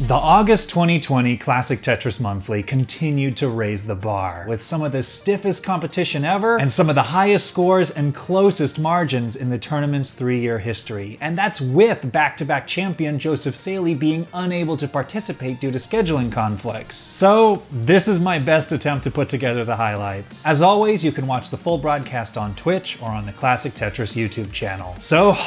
The August 2020 Classic Tetris Monthly continued to raise the bar, with some of the stiffest competition ever and some of the highest scores and closest margins in the tournament's 3-year history. And that's with back-to-back champion Joseph Saley being unable to participate due to scheduling conflicts. So this is my best attempt to put together the highlights. As always, you can watch the full broadcast on Twitch or on the Classic Tetris YouTube channel. So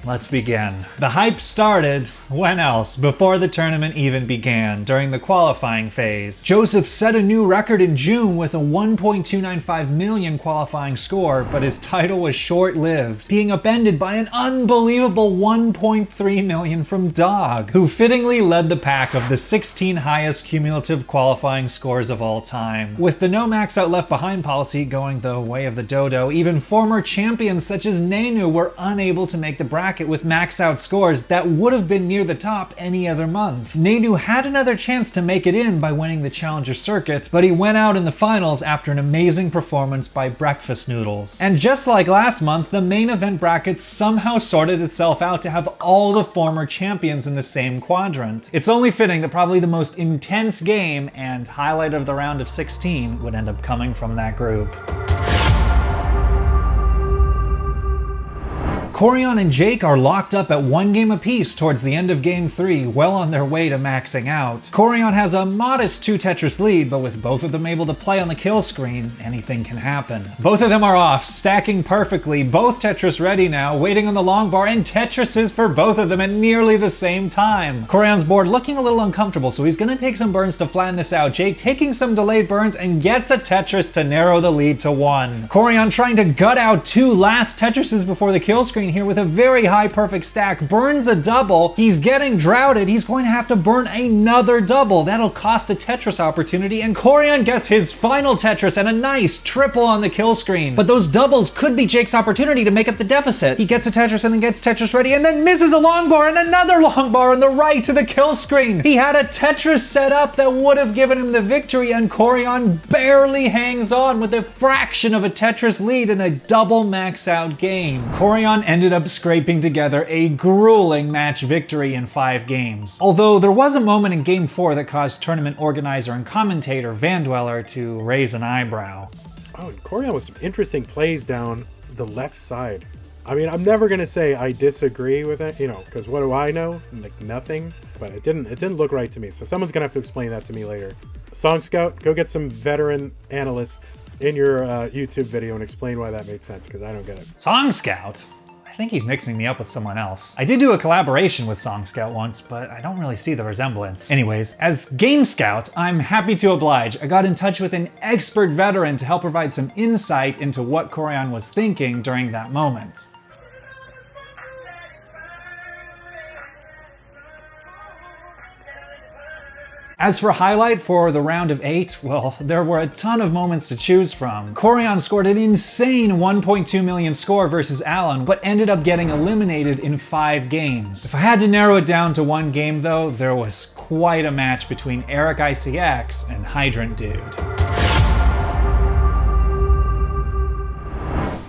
let's begin. The hype started, when else, before the tournament even began, during the qualifying phase. Joseph set a new record in June with a 1.295 million qualifying score, but his title was short-lived, being upended by an unbelievable 1.3 million from Dog, who fittingly led the pack of the 16 highest cumulative qualifying scores of all time. With the no max out left behind policy going the way of the dodo, even former champions such as Nenu were unable to make the bracket with max out scores that would have been near the top any other month. Nenu had another chance to make it in by winning the Challenger circuits, but he went out in the finals after an amazing performance by Breakfast Noodles. And just like last month, the main event bracket somehow sorted itself out to have all the former champions in the same quadrant. It's only fitting that probably the most intense game and highlight of the round of 16 would end up coming from that group. Corian and Jake are locked up at 1 game apiece towards the end of Game 3, well on their way to maxing out. Corian has a modest 2 Tetris lead, but with both of them able to play on the kill screen, anything can happen. Both of them are off, stacking perfectly, both Tetris ready now, waiting on the long bar, and Tetrises for both of them at nearly the same time. Corian's board looking a little uncomfortable, so he's gonna take some burns to flatten this out. Jake taking some delayed burns and gets a Tetris to narrow the lead to 1. Corian trying to gut out 2 last Tetrises before the kill screen here with a very high perfect stack, burns a double, he's getting droughted, he's going to have to burn another double. That'll cost a Tetris opportunity, and Corian gets his final Tetris and a nice triple on the kill screen. But those doubles could be Jake's opportunity to make up the deficit. He gets a Tetris and then gets Tetris ready and then misses a long bar and another long bar on the right to the kill screen. He had a Tetris set up that would have given him the victory, and Corian barely hangs on with a fraction of a Tetris lead in a double max out game. Corian ended up scraping together a grueling match victory in 5 games. Although there was a moment in Game 4 that caused tournament organizer and commentator Van Dweller to raise an eyebrow. Oh, and Corian with some interesting plays down the left side. I mean, I'm never gonna say I disagree with it, because what do I know? Like nothing. But it didn't look right to me. So someone's gonna have to explain that to me later. Song Scout, go get some veteran analyst in your YouTube video and explain why that made sense, because I don't get it. Song Scout? I think he's mixing me up with someone else. I did do a collaboration with Song Scout once, but I don't really see the resemblance. Anyways, as Game Scout, I'm happy to oblige. I got in touch with an expert veteran to help provide some insight into what Corian was thinking during that moment. As for highlight for the round of 8, well, there were a ton of moments to choose from. Corian scored an insane 1.2 million score versus Alan, but ended up getting eliminated in 5 games. If I had to narrow it down to 1 game though, there was quite a match between Eric ICX and Hydrant Dude.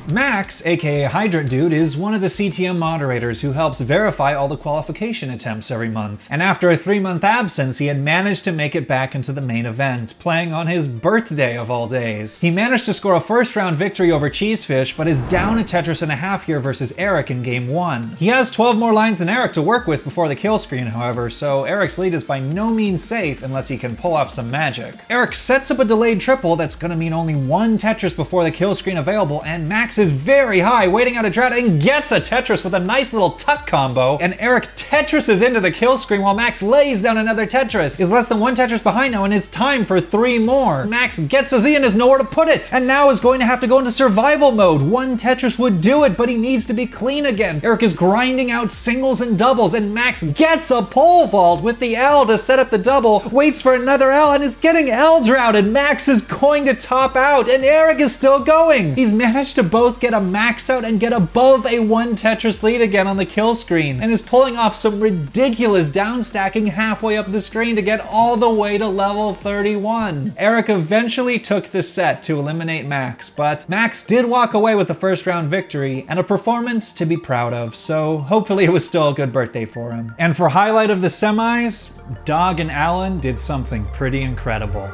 Max, aka Hydrant Dude, is one of the CTM moderators who helps verify all the qualification attempts every month. And after a 3-month absence, he had managed to make it back into the main event, playing on his birthday of all days. He managed to score a first round victory over Cheesefish, but is down a Tetris and a half here versus Eric in Game 1. He has 12 more lines than Eric to work with before the kill screen, however, so Eric's lead is by no means safe unless he can pull off some magic. Eric sets up a delayed triple that's gonna mean only 1 Tetris before the kill screen available, and Max is very high, waiting out a drought, and gets a Tetris with a nice little tuck combo, and Eric Tetrises into the kill screen while Max lays down another Tetris. Is less than 1 Tetris behind now and it's time for 3 more. Max gets a Z and has nowhere to put it, and now is going to have to go into survival mode. 1 Tetris would do it, but he needs to be clean again. Eric is grinding out singles and doubles, and Max gets a pole vault with the L to set up the double, waits for another L, and is getting L droughted. Max is going to top out, and Eric is still going. He's managed to both both get a max out and get above a 1 Tetris lead again on the kill screen, and is pulling off some ridiculous downstacking halfway up the screen to get all the way to level 31. Eric eventually took the set to eliminate Max, but Max did walk away with the first round victory and a performance to be proud of, so hopefully it was still a good birthday for him. And for highlight of the semis, Dog and Alan did something pretty incredible.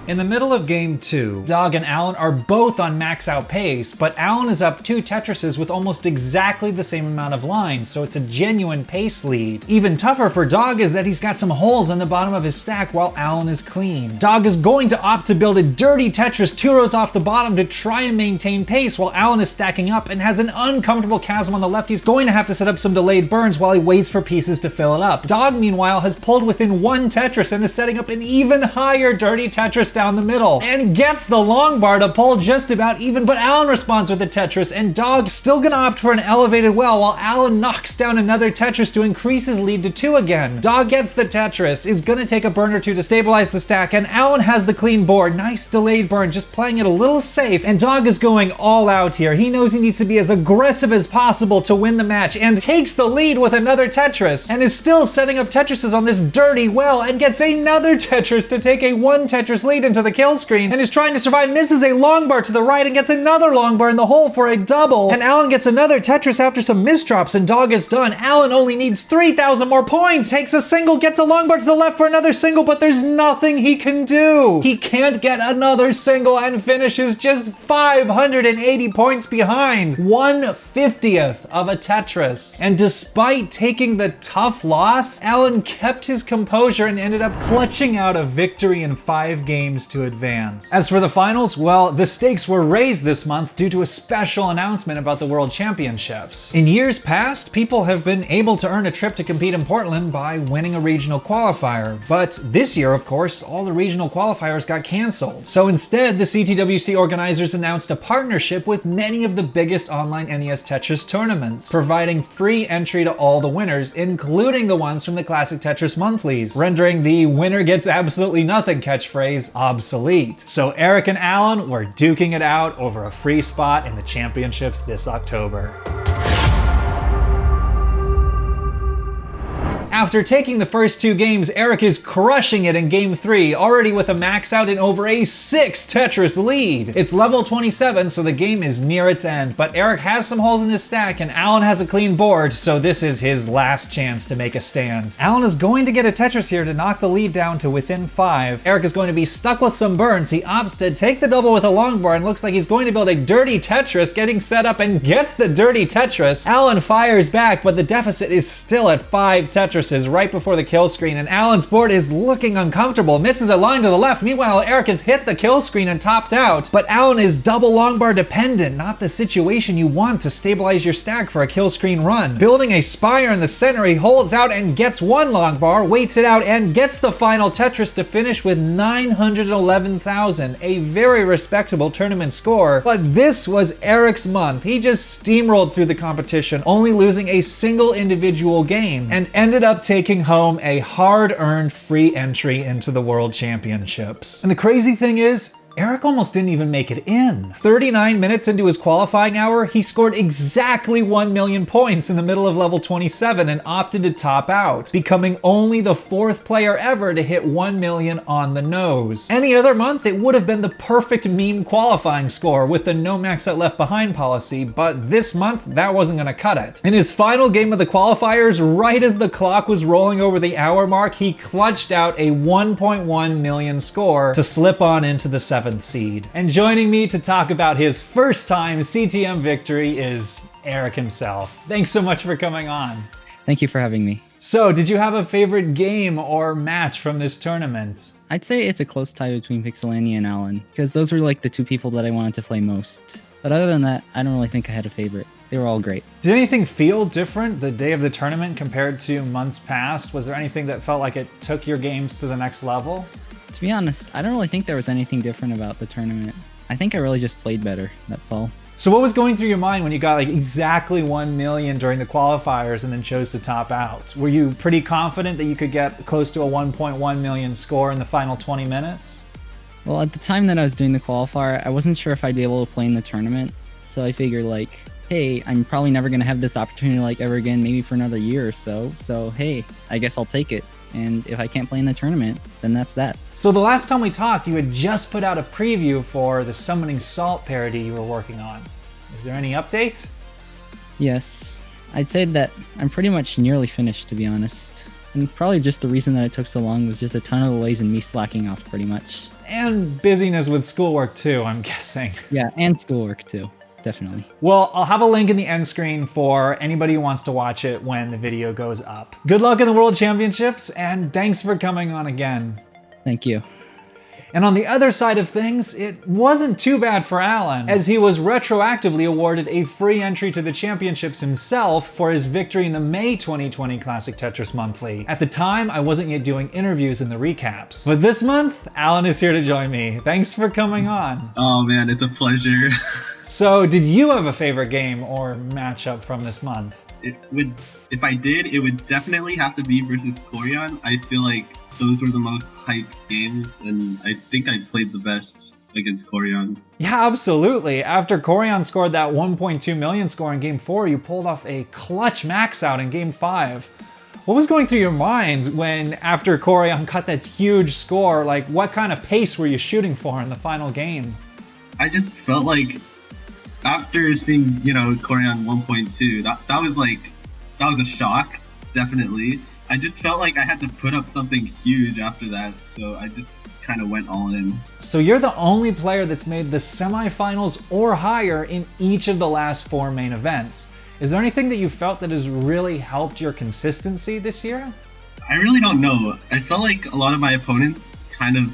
In the middle of game 2, Dog and Alan are both on max out pace, but Alan is up 2 Tetrises with almost exactly the same amount of lines, so it's a genuine pace lead. Even tougher for Dog is that he's got some holes in the bottom of his stack while Alan is clean. Dog is going to opt to build a dirty Tetris 2 rows off the bottom to try and maintain pace while Alan is stacking up and has an uncomfortable chasm on the left. He's going to have to set up some delayed burns while he waits for pieces to fill it up. Dog, meanwhile, has pulled within 1 Tetris and is setting up an even higher dirty Tetris down the middle and gets the long bar to pull just about even, but Alan responds with a Tetris, and Dog's still gonna opt for an elevated well while Alan knocks down another Tetris to increase his lead to 2 again. Dog gets the Tetris, is gonna take a burn or 2 to stabilize the stack, and Alan has the clean board. Nice delayed burn, just playing it a little safe, and Dog is going all out here. He knows he needs to be as aggressive as possible to win the match, and takes the lead with another Tetris, and is still setting up Tetrises on this dirty well, and gets another Tetris to take a 1 Tetris lead into the kill screen, and is trying to survive, misses a long bar to the right and gets another long bar in the hole for a double, and Alan gets another Tetris after some misdrops, and Dog is done. Alan only needs 3,000 more points, takes a single, gets a long bar to the left for another single, but there's nothing he can do. He can't get another single and finishes just 580 points behind, 1/50th of a Tetris. And despite taking the tough loss, Alan kept his composure and ended up clutching out a victory in 5 games to advance. As for the finals, well, the stakes were raised this month due to a special announcement about the World Championships. In years past, people have been able to earn a trip to compete in Portland by winning a regional qualifier, but this year, of course, all the regional qualifiers got canceled. So instead, the CTWC organizers announced a partnership with many of the biggest online NES Tetris tournaments, providing free entry to all the winners, including the ones from the Classic Tetris Monthlies, rendering the winner gets absolutely nothing catchphrase obsolete. So Eric and Alan were duking it out over a free spot in the championships this October. After taking the first 2 games, Eric is crushing it in game 3, already with a max out in over a 6 Tetris lead. It's level 27, so the game is near its end, but Eric has some holes in his stack and Alan has a clean board, so this is his last chance to make a stand. Alan is going to get a Tetris here to knock the lead down to within 5. Eric is going to be stuck with some burns. He opts to take the double with a long bar and looks like he's going to build a dirty Tetris, getting set up and gets the dirty Tetris. Alan fires back, but the deficit is still at 5 Tetrises right before the kill screen, and Alan's board is looking uncomfortable, misses a line to the left. Meanwhile, Eric has hit the kill screen and topped out, but Alan is double long bar dependent, not the situation you want to stabilize your stack for a kill screen run. Building a spire in the center, he holds out and gets 1 long bar, waits it out, and gets the final Tetris to finish with 911,000, a very respectable tournament score. But this was Eric's month. He just steamrolled through the competition, only losing a single individual game, and ended up taking home a hard-earned free entry into the World Championships. And the crazy thing is, Eric almost didn't even make it in. 39 minutes into his qualifying hour, he scored exactly 1 million points in the middle of level 27 and opted to top out, becoming only the 4th player ever to hit 1 million on the nose. Any other month, it would have been the perfect meme qualifying score with the no max out left behind policy, but this month, that wasn't gonna cut it. In his final game of the qualifiers, right as the clock was rolling over the hour mark, he clutched out a 1.1 million score to slip on into the 7th seed. And joining me to talk about his first time CTM victory is Eric himself. Thanks so much for coming on. Thank you for having me. So, did you have a favorite game or match from this tournament? I'd say it's a close tie between Pixelania and Alan, because those were like the 2 people that I wanted to play most. But other than that, I don't really think I had a favorite. They were all great. Did anything feel different the day of the tournament compared to months past? Was there anything that felt like it took your games to the next level? To be honest, I don't really think there was anything different about the tournament. I think I really just played better, that's all. So what was going through your mind when you got like exactly 1 million during the qualifiers and then chose to top out? Were you pretty confident that you could get close to a 1.1 million score in the final 20 minutes? Well, at the time that I was doing the qualifier, I wasn't sure if I'd be able to play in the tournament. So I figured like, hey, I'm probably never going to have this opportunity like ever again, maybe for another year or so. So, hey, I guess I'll take it. And if I can't play in the tournament, then that's that. So the last time we talked, you had just put out a preview for the Summoning Salt parody you were working on. Is there any update? Yes, I'd say that I'm pretty much nearly finished, to be honest. And probably just the reason that it took so long was just a ton of delays and me slacking off pretty much. And busyness with schoolwork too, I'm guessing. Yeah, and schoolwork too, definitely. Well, I'll have a link in the end screen for anybody who wants to watch it when the video goes up. Good luck in the World Championships, and thanks for coming on again. Thank you. And on the other side of things, it wasn't too bad for Alan, as he was retroactively awarded a free entry to the championships himself for his victory in the May 2020 Classic Tetris Monthly. At the time, I wasn't yet doing interviews in the recaps. But this month, Alan is here to join me. Thanks for coming on. Oh man, it's a pleasure. So, did you have a favorite game or matchup from this month? If I did, it would definitely have to be versus Corian. I feel like those were the most hyped games, and I think I played the best against Corian. Yeah, absolutely. After Corian scored that 1.2 million score in Game 4, you pulled off a clutch max out in Game 5. What was going through your mind when, after Corian cut that huge score, like what kind of pace were you shooting for in the final game? I just felt like after seeing, Corian 1.2, that was a shock, definitely. I just felt like I had to put up something huge after that, so I just kind of went all in. So you're the only player that's made the semifinals or higher in each of the last 4 main events. Is there anything that you felt that has really helped your consistency this year? I really don't know. I felt like a lot of my opponents kind of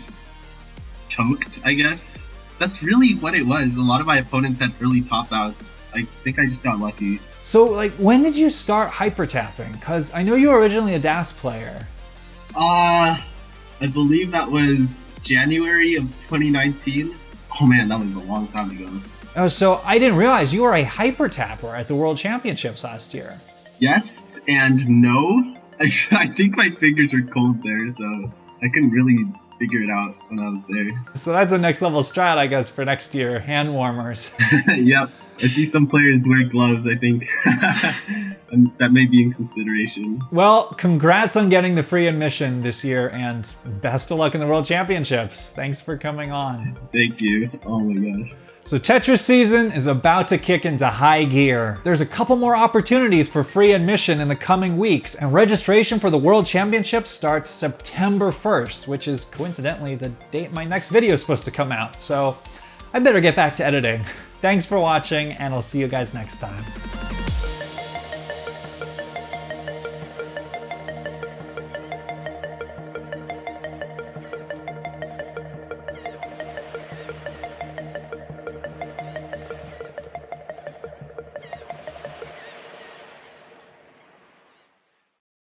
choked, I guess. That's really what it was. A lot of my opponents had early top outs. I think I just got lucky. So, like, when did you start hyper tapping? Because I know you were originally a DAS player. I believe that was January of 2019. Oh man, that was a long time ago. Oh, so I didn't realize you were a hyper tapper at the World Championships last year. Yes and no. I think my fingers were cold there, so I couldn't really figure it out when I was there. So that's a next level strat, I guess, for next year, hand warmers. Yep. I see some players wear gloves, I think. And that may be in consideration. Well, congrats on getting the free admission this year, and best of luck in the World Championships. Thanks for coming on. Thank you. Oh my gosh. So Tetris season is about to kick into high gear. There's a couple more opportunities for free admission in the coming weeks, and registration for the World Championships starts September 1st, which is coincidentally the date my next video is supposed to come out. So I better get back to editing. Thanks for watching, and I'll see you guys next time.